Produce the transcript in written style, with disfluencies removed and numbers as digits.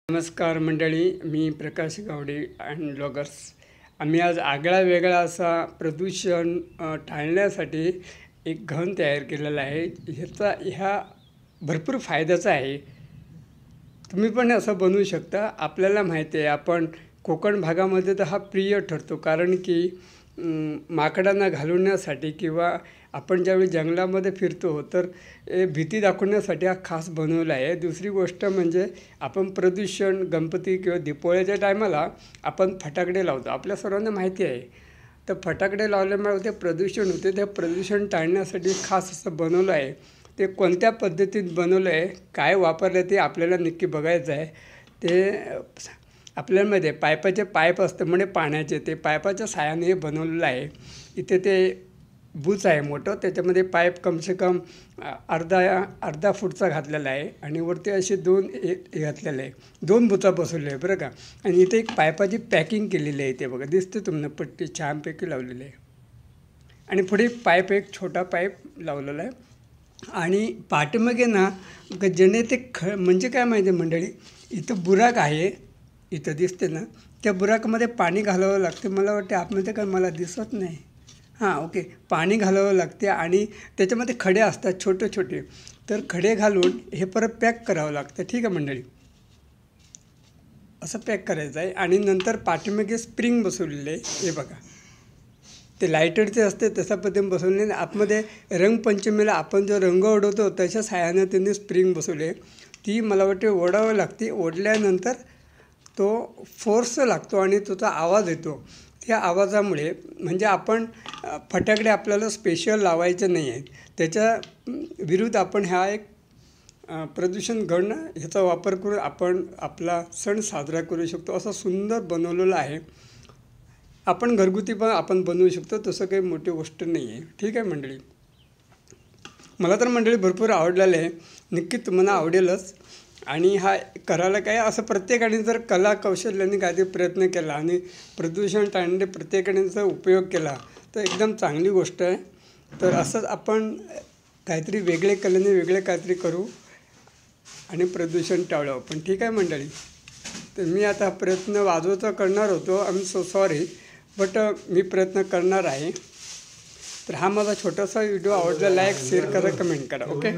नमस्कार मंडळी, मी प्रकाश Gawade and bloggers. आम्ही आज आगळा वेगळा असा प्रदूषण टाळण्यासाठी एक घन तयार केलेला आहे. ह्या भरपूर फायद्याचा आहे. तुम्ही पण असं बनवू शकता. आपल्याला माहिती आहे, आपण कोकण भागामध्ये तर हा प्रिय ठरतो, कारण की माकडांना घालवण्यासाठी किंवा आपण ज्यावेळी जंगलामध्ये फिरतो तर भीती दाखवण्यासाठी हा खास बनवला आहे. दुसरी गोष्ट म्हणजे आपण प्रदूषण, गणपती किंवा दीपावलीच्या टायमाला आपण फटाकडे लावतो. आपल्या सर्वांना माहिती आहे. तर फटाकडे लावल्यामुळे ते प्रदूषण होते. ते प्रदूषण टाळण्यासाठी खास असं बनवलं आहे. ते कोणत्या पद्धतीत बनवलं आहे, काय वापरलं ते आपल्याला नक्की बघायचं आहे. ते आपल्यामध्ये पाईपाचे पाईप असतं म्हणजे पाण्याचे, ते पाईपाच्या साहाय्याने हे बनवलेलं आहे. इथे ते बूच आहे मोठं, त्याच्यामध्ये पाईप कमसे कम अर्धा फूटचा घातलेला आहे आणि वरती असे दोन घातलेले आहे. 2 बुचा बसवले आहे बरं का. आणि इथे एक पाईपाची पॅकिंग केलेली आहे. ते बघा, दिसते तुम्हाला, पट्टी छानपैकी लावलेली आहे. आणि पुढे एक छोटा पाईप लावलेला आहे. आणि पाठीमागे ना ज्याने ते म्हणजे काय माहिती आहे मंडळी, इथं बुराक आहे, इथं दिसते ना, त्या बुराकामध्ये पाणी घालावं लागते. मला वाटते आतमध्ये काय मला दिसत नाही. हां, ओके. पाणी घालावं लागते आणि त्याच्यामध्ये खडे असतात छोटे छोटे. तर खडे घालून हे परत पॅक करावं लागतं. ठीक आहे मंडळी, असं पॅक करायचं आहे. आणि नंतर पाठीमागे स्प्रिंग बसवलेले आहे. हे बघा, ते लायटरचे असते तशा पद्धतीने बसवले. आतमध्ये रंगपंचमीला आपण जो रंग उडवतो तशा साह्यानं त्यांनी स्प्रिंग बसवले. ती मला वाटते ओढावं लागते. ओढल्यानंतर तो फोर्स लागतो आणि त्याचा आवाज येतो. त्या आवाजामुळे म्हणजे आपण फटाकडे आपल्याला स्पेशल लावायचे नाही आहेत. त्याच्या विरुद्ध आपण एक प्रदूषण घडणं ह्याचा वापर करून आपण आपला सण साजरा करू शकतो. असं सुंदर बनवलेलं आहे. आपण घरगुती पण आपण बनवू शकतो, तसं काही मोठी गोष्ट नाही आहे. ठीक आहे मंडळी, मला तर मंडळी भरपूर आवडलेलं आहे. नक्की तुम्हाला आवडेलच. आणि हा करायला काय, असं प्रत्येकाने जर कला कौशल्याने काहीतरी प्रयत्न केला आणि प्रदूषण टाळण्यासाठी प्रत्येकाने जर उपयोग केला तर एकदम चांगली गोष्ट आहे. तर असंच आपण काहीतरी वेगळे कलेने वेगळे काहीतरी करू आणि प्रदूषण टाळू आपण. ठीक आहे मंडळी, तर मी आता प्रयत्न वाजवायचा करणार होतो. I am so sorry, but मी प्रयत्न करणार आहे. तर हा माझा छोटासा व्हिडिओ आवडला, लाईक शेअर करा, कमेंट करा. ओके.